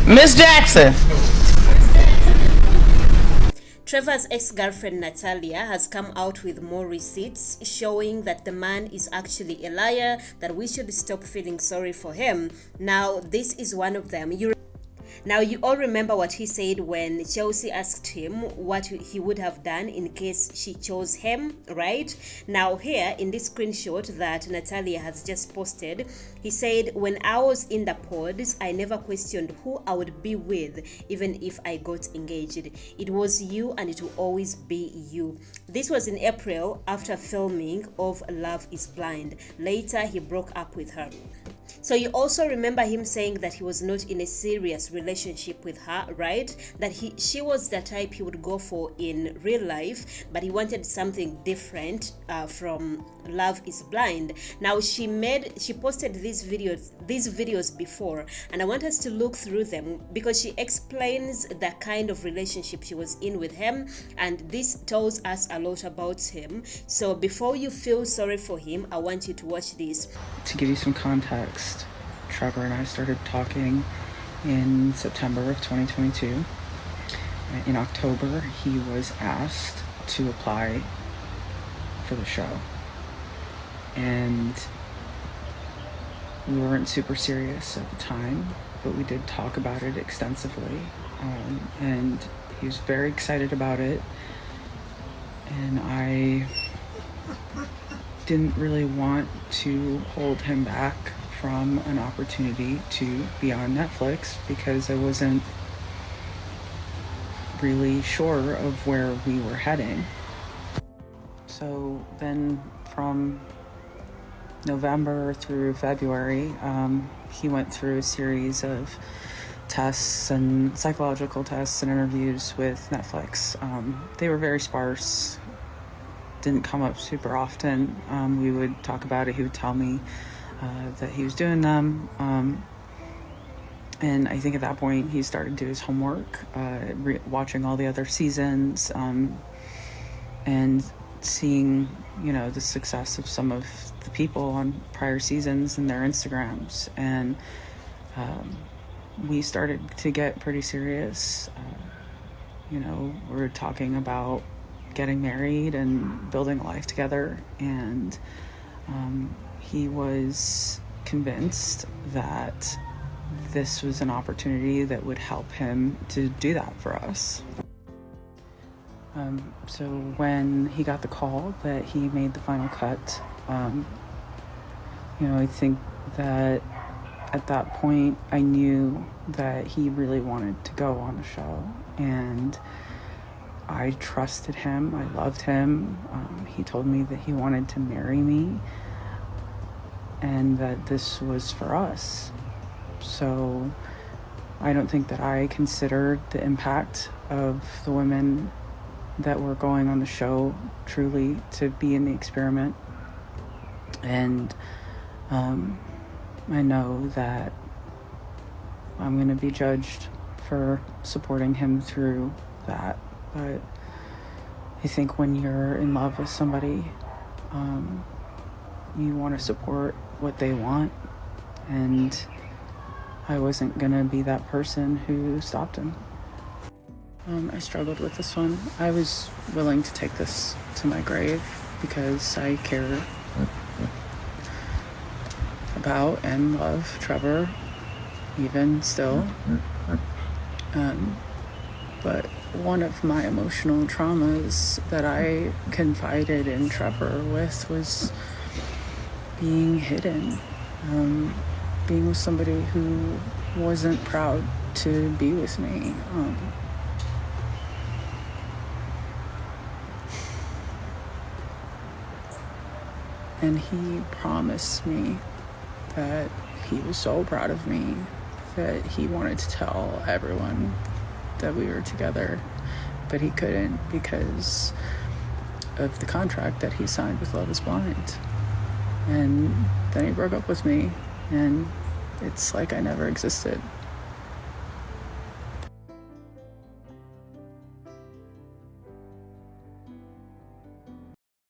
Miss Jackson. Trevor's ex-girlfriend Natalia has come out with more receipts showing that the man is actually a liar, that we should stop feeling sorry for him. Now, this is one of them. Now, you all remember what he said when Chelsea asked him what he would have done in case she chose him, right? Now, here in this screenshot that Natalia has just posted, he said, "When I was in the pods, I never questioned who I would be with, even if I got engaged. It was you and it will always be you." This was in April after filming of Love is Blind. Later, he broke up with her. So you also remember him saying that he was not in a serious relationship with her, right? That she was the type he would go for in real life, but he wanted something different from Love is Blind. Now she posted these videos before, and I want us to look through them because she explains the kind of relationship she was in with him, and this tells us a lot about him. So before you feel sorry for him, I want you to watch this. To give you some context, Trevor and I started talking in September of 2022. In October, he was asked to apply for the show. And we weren't super serious at the time, but we did talk about it extensively. And he was very excited about it. And I didn't really want to hold him back from an opportunity to be on Netflix because I wasn't really sure of where we were heading. So then from November through February, he went through a series of tests and psychological tests and interviews with Netflix. They were very sparse, didn't come up super often. We would talk about it. He would tell me that he was doing them. And I think at that point he started to do his homework, watching all the other seasons, and seeing, the success of some of the people on prior seasons and their Instagrams. And we started to get pretty serious. We're talking about getting married and building a life together, and he was convinced that this was an opportunity that would help him to do that for us. So when he got the call that he made the final cut, I think that at that point I knew that he really wanted to go on the show, and I trusted him. I loved him. He told me that he wanted to marry me and that this was for us. So I don't think that I considered the impact of the women that were going on the show truly to be in the experiment. And I know that I'm going to be judged for supporting him through that. But I think when you're in love with somebody, you want to support what they want, and I wasn't going to be that person who stopped him. I struggled with this one. I was willing to take this to my grave because I care about and love Trevor, even still. But one of my emotional traumas that I confided in Trevor with was being hidden, being with somebody who wasn't proud to be with me. And he promised me that he was so proud of me that he wanted to tell everyone that we were together, but he couldn't because of the contract that he signed with Love is Blind. And then he broke up with me, and it's like I never existed.